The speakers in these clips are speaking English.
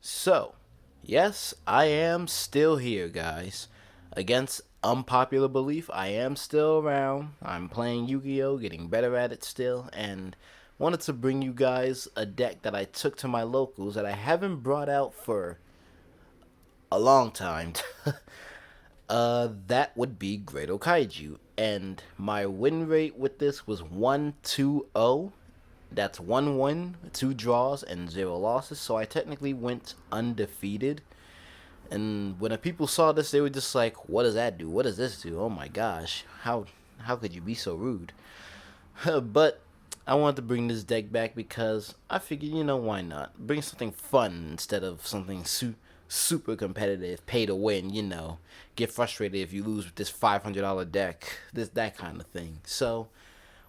So, yes, I am still here, guys. Against unpopular belief, I am still around. I'm playing Yu-Gi-Oh, getting better at it still, and wanted to bring you guys a deck that I took to my locals that I haven't brought out for a long time. That would be Graydle Kaiju, and my win rate with this was 1-2-0. That's 1 win, 2 draws, and 0 losses. So I technically went undefeated. And when the people saw this, they were just like, "What does that do? What does this do? Oh my gosh, how could you be so rude?" But I wanted to bring this deck back because I figured, why not? Bring something fun instead of something super competitive, pay to win, Get frustrated if you lose with this $500 deck, that kind of thing. So,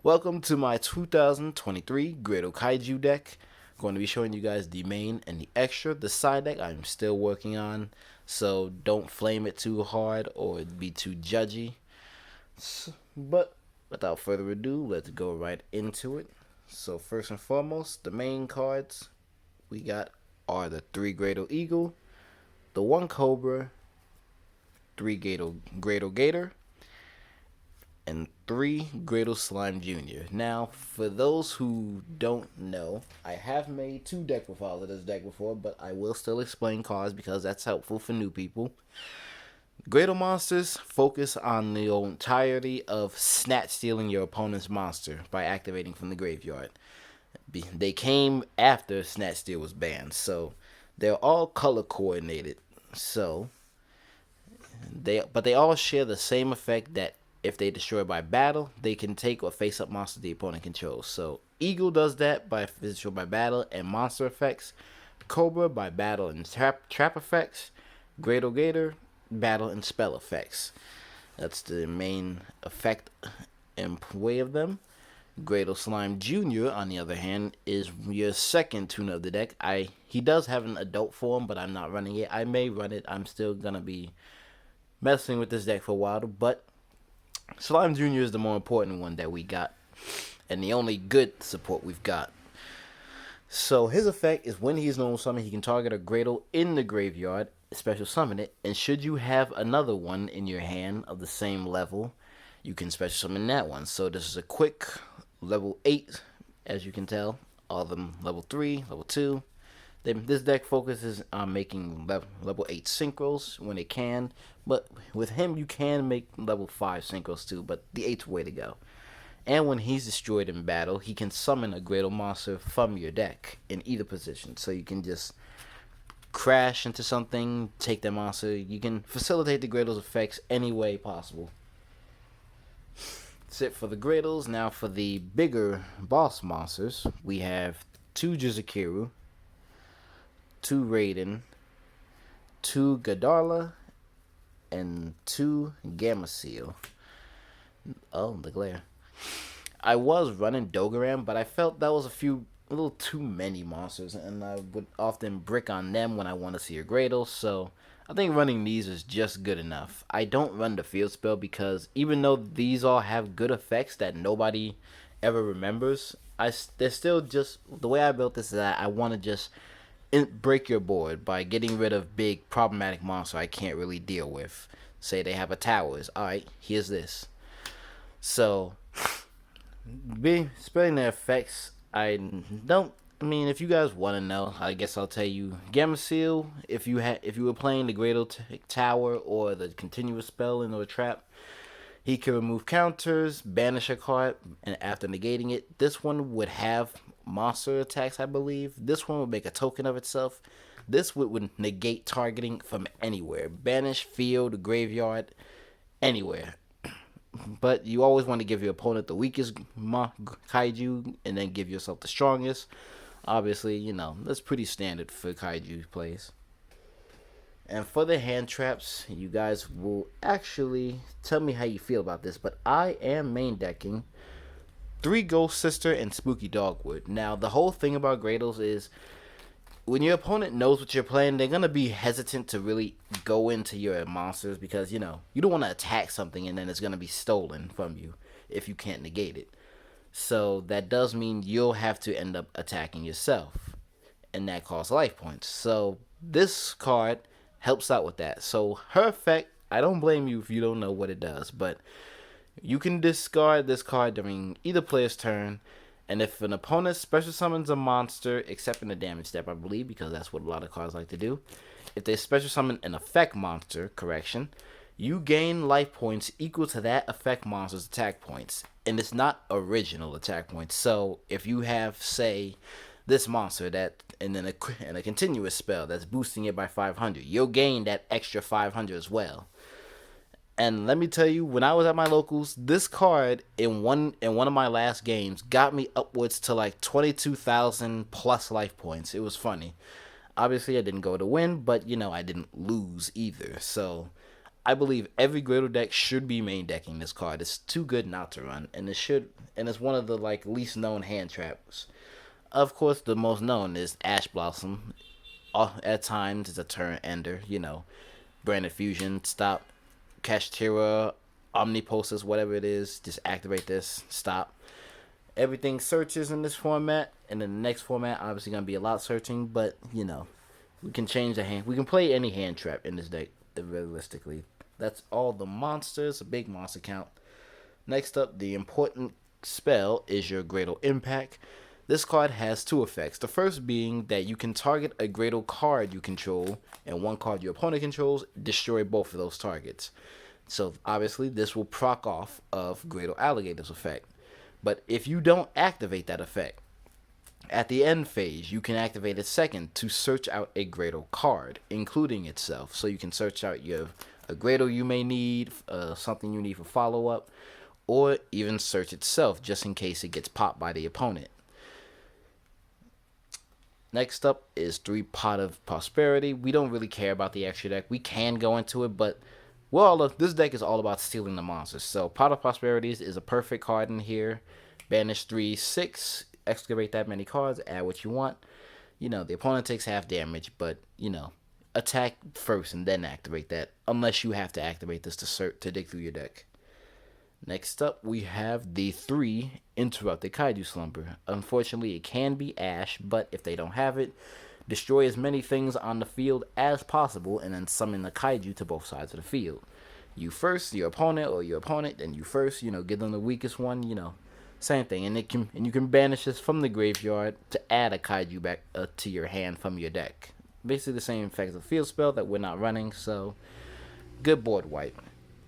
welcome to my 2023 Graydle Kaiju deck. I'm going to be showing you guys the main and the extra. The side deck I'm still working on, so don't flame it too hard or be too judgy. But without further ado, let's go right into it. So first and foremost, the main cards we got are the 3 Graydle Eagle, the 1 Cobra, 3 Graydle Gator, and 3 Graydle Slime Jr. Now, for those who don't know, I have made 2 deck profiles of this deck before, but I will still explain cards because that's helpful for new people. Graydle monsters focus on the entirety of snatch stealing your opponent's monster by activating from the graveyard. They came after snatch steal was banned, so they're all color coordinated. So they all share the same effect that if they destroy by battle, they can take or face up monsters the opponent controls. So Eagle does that by destroy by battle and monster effects. Cobra by battle and trap effects. Graydle Gator battle and spell effects. That's the main effect and way of them. Graydle Slime Jr., on the other hand, is your second tune of the deck. He does have an adult form, but I'm not running it. I may run it. I'm still gonna be messing with this deck for a while, but Slime Jr. is the more important one that we got, and the only good support we've got. So his effect is when he's normal summon, he can target a Graydle in the graveyard, special summon it, and should you have another one in your hand of the same level, you can special summon that one. So this is a quick level 8, as you can tell. All of them level 3, level 2. This deck focuses on making level 8 synchros when it can, but with him you can make level 5 synchros too, but the 8's way to go. And when he's destroyed in battle, he can summon a Graydle monster from your deck in either position. So you can just crash into something, take that monster. You can facilitate the Graydle's effects any way possible. That's it for the Graydles. Now for the bigger boss monsters, we have 2 Jizukiru, 2 Raiden, 2 Gadarla, and 2 Gamma Seal. Oh, the glare. I was running Dogaran, but I felt that was a little too many monsters, and I would often brick on them when I want to see a Graydle, so I think running these is just good enough. I don't run the field spell because even though these all have good effects that nobody ever remembers, they're still just, the way I built this is that I want to just break your board by getting rid of big problematic monster I can't really deal with. Say they have a towers. Alright, here's this. So, spreading their effects, if you guys want to know, I guess I'll tell you. Gamma Seal, if you were playing the Graydle Tower or the continuous spell into a trap, he can remove counters, banish a card, and after negating it, this one would have monster attacks, I believe. This one would make a token of itself. This would negate targeting from anywhere. Banish, field, graveyard, anywhere. But you always want to give your opponent the weakest Kaiju and then give yourself the strongest. Obviously, that's pretty standard for Kaiju plays. And for the hand traps, you guys will actually tell me how you feel about this, but I am main decking 3 Ghost Sister and Spooky Dogwood. Now, the whole thing about Graydles is when your opponent knows what you're playing, they're going to be hesitant to really go into your monsters because, you don't want to attack something and then it's going to be stolen from you if you can't negate it. So that does mean you'll have to end up attacking yourself. and that costs life points. So this card helps out with that. So her effect, I don't blame you if you don't know what it does, but you can discard this card during either player's turn, and if an opponent special summons a monster, except in the damage step, I believe, because that's what a lot of cards like to do, if they special summon an effect monster, correction, you gain life points equal to that effect monster's attack points. And it's not original attack points. So if you have, say, this monster that, and then a continuous spell that's boosting it by 500, you'll gain that extra 500 as well. And let me tell you, when I was at my locals, this card in one of my last games got me upwards to like 22,000 plus life points. It was funny. Obviously, I didn't go to win, but I didn't lose either. So I believe every Graydle deck should be main decking this card. It's too good not to run, and it's one of the like least known hand traps. Of course, the most known is Ash Blossom. At times, it's a turn ender. Branded Fusion, stop. Kashtira, Omnipulses, whatever it is, just activate this, stop. Everything searches in this format, and in the next format, obviously going to be a lot searching, but, we can change the hand. We can play any hand trap in this deck, realistically. That's all the monsters, a big monster count. Next up, the important spell is your Graydle Impact. This card has two effects. The first being that you can target a Graydle card you control and one card your opponent controls, destroy both of those targets. So obviously this will proc off of Graydle Alligator's effect. But if you don't activate that effect, at the end phase, you can activate a second to search out a Graydle card, including itself. So you can search out a Graydle you may need, something you need for follow-up, or even search itself just in case it gets popped by the opponent. Next up is 3 Pot of Prosperity. We don't really care about the extra deck. We can go into it, but this deck is all about stealing the monsters. So Pot of Prosperities is a perfect card in here. Banish 3/6, excavate that many cards, add what you want. The opponent takes half damage, but attack first and then activate that, unless you have to activate this to dig through your deck. Next up, we have the 3 Interrupted Kaiju Slumber. Unfortunately, it can be Ash, but if they don't have it, destroy as many things on the field as possible and then summon the Kaiju to both sides of the field. You first, your opponent, or your opponent, then you first, give them the weakest one, same thing. And you can banish this from the graveyard to add a Kaiju back to your hand from your deck. Basically the same effect as a field spell that we're not running, so good board wipe.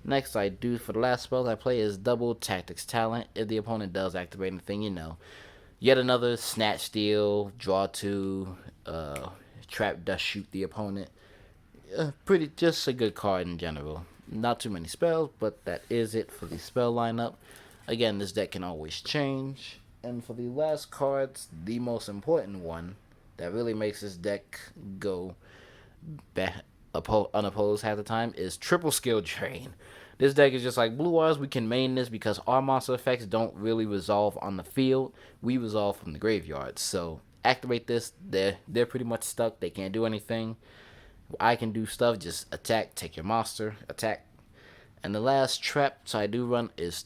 Next, I do for the last spell I play is Double Tactics Talent. If the opponent does activate anything, yet another Snatch Steal, Draw 2, Trap Dust Shoot the opponent. Just a good card in general. Not too many spells, but that is it for the spell lineup. Again, this deck can always change. And for the last cards, the most important one that really makes this deck go unopposed half the time is Triple Skill Drain. This deck is just like Blue Eyes. We can main this because our monster effects don't really resolve on the field. We resolve from the graveyard. So activate this. They're pretty much stuck. They can't do anything. I can do stuff. Just attack. Take your monster. Attack. And the last traps I do run is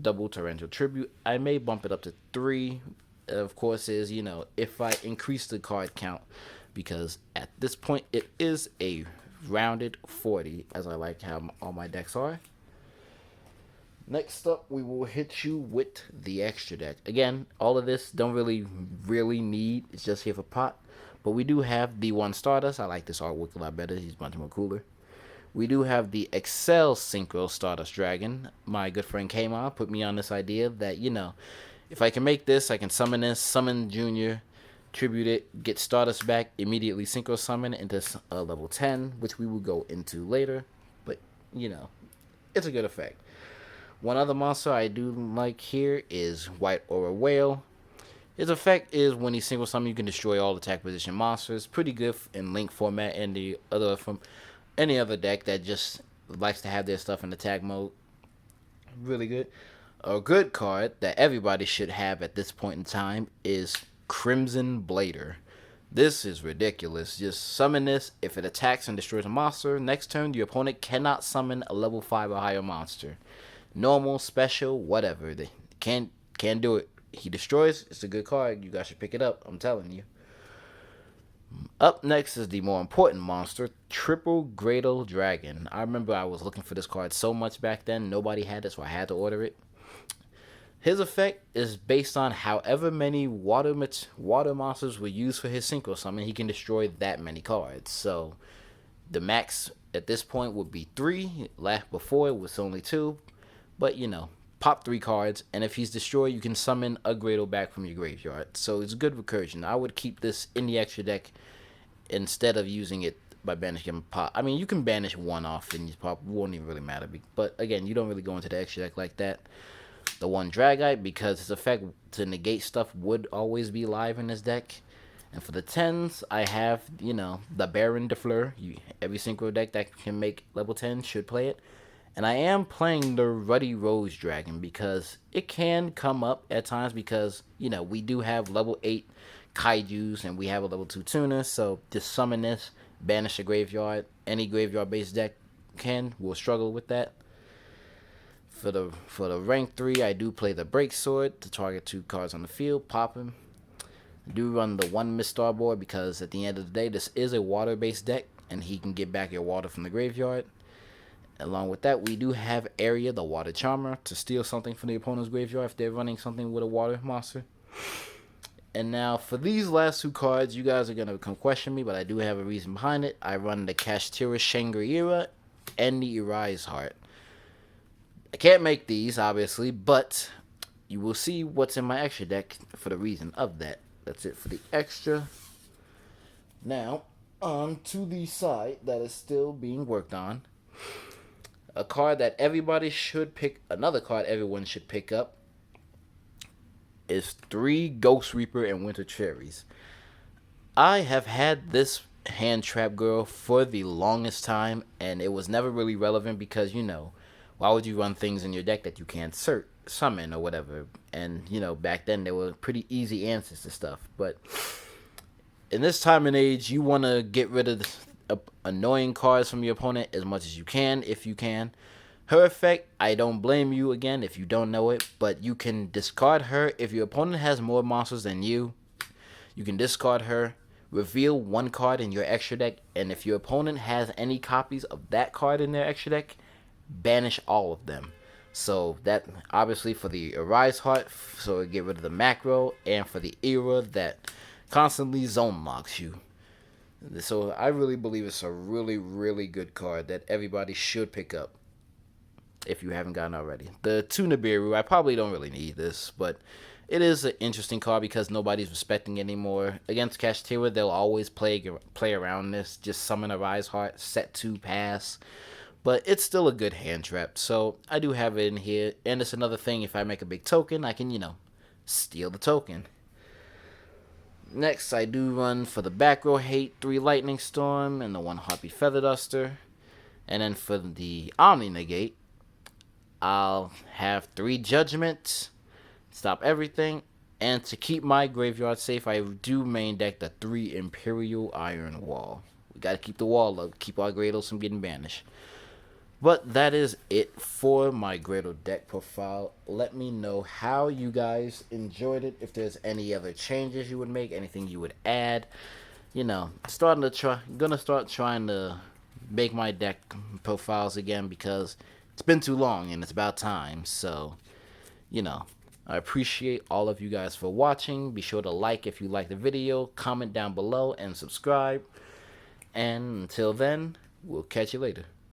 Double Torrential Tribute. I may bump it up to 3. Of course, if I increase the card count, because at this point it is a rounded 40, as I like how all my decks are. Next up, we will hit you with the extra deck. Again, all of this don't really need. It's just here for pot. But we do have the 1 Stardust. I like this artwork a lot better. He's much more cooler. We do have the Excel Synchro Stardust Dragon. My good friend Kmon put me on this idea that, if I can make this, I can summon this, summon Junior, tribute it, get Stardust back, immediately Synchro Summon into level 10, which we will go into later. But, it's a good effect. One other monster I do like here is White Aura Whale. His effect is when he Synchro Summon, you can destroy all attack position monsters. Pretty good in Link format and from any other deck that just likes to have their stuff in attack mode. Really good. A good card that everybody should have at this point in time is Crimson Blader. This is ridiculous. Just summon this. If it attacks and destroys a monster, next turn your opponent cannot summon a level 5 or higher monster. Normal, special, whatever. They can't do it. He destroys. It's a good card. You guys should pick it up. I'm telling you. Up next is the more important monster, Triple Graydle Dragon. I remember I was looking for this card so much back then. Nobody had it, so I had to order it. His effect is based on however many water monsters were used for his synchro summon. He can destroy that many cards. So the max at this point would be 3. Before it was only 2. But pop 3 cards, and if he's destroyed, you can summon a Graydle back from your graveyard. So it's good recursion. I would keep this in the extra deck instead of using it by banishing pop. I mean, you can banish one off and you pop, won't even really matter. But again, you don't really go into the extra deck like that. The one Dragite, because its effect to negate stuff would always be live in this deck. And for the 10s, I have, the Baron de Fleur. Every synchro deck that can make level 10 should play it. And I am playing the Ruddy Rose Dragon because it can come up at times because, we do have level 8 Kaijus and we have a level 2 Tuna. So just summon this, banish a graveyard. Any graveyard-based deck will struggle with that. For the rank 3, I do play the Break Sword to target 2 cards on the field, pop him. I do run the 1 Mistar board because at the end of the day, this is a water-based deck, and he can get back your water from the graveyard. Along with that, we do have Area, the Water Charmer, to steal something from the opponent's graveyard if they're running something with a water monster. And now, for these last 2 cards, you guys are going to come question me, but I do have a reason behind it. I run the Kashtira Shangri-Ira and the Arise Heart. I can't make these, obviously, but you will see what's in my extra deck for the reason of that. That's it for the extra. Now, on to the side that is still being worked on. A card that everybody should pick, another card everyone should pick up, is 3 Ghost Reaper and Winter Cherries. I have had this hand trap girl for the longest time, and it was never really relevant because, why would you run things in your deck that you can't summon or whatever? And, back then there were pretty easy answers to stuff. But in this time and age, you want to get rid of annoying cards from your opponent as much as you can, if you can. Her effect, I don't blame you again if you don't know it, but you can discard her. If your opponent has more monsters than you can discard her, reveal 1 card in your extra deck, and if your opponent has any copies of that card in their extra deck, banish all of them. So that obviously for the Arise Heart, so get rid of the macro, and for the Era that constantly zone locks you. So I really believe it's a really, really good card that everybody should pick up if you haven't gotten already. The Tuna Nibiru, I probably don't really need this, but it is an interesting card because nobody's respecting it anymore. Against Kashtira, they'll always play around this. Just summon a Rise Heart, set 2, pass. But it's still a good hand trap, so I do have it in here. And it's another thing, if I make a big token, I can, steal the token. Next, I do run for the back row hate 3 Lightning Storm and the 1 Harpy Feather Duster. And then for the Omni Negate, I'll have 3 Judgment, stop everything. And to keep my graveyard safe, I do main deck the 3 Imperial Iron Wall. We gotta keep the wall up, keep our Graydles from getting banished. But that is it for my Graydle deck profile. Let me know how you guys enjoyed it. If there's any other changes you would make, anything you would add. Gonna start trying to make my deck profiles again because it's been too long and it's about time. So, I appreciate all of you guys for watching. Be sure to like if you like the video, comment down below, and subscribe. And until then, we'll catch you later.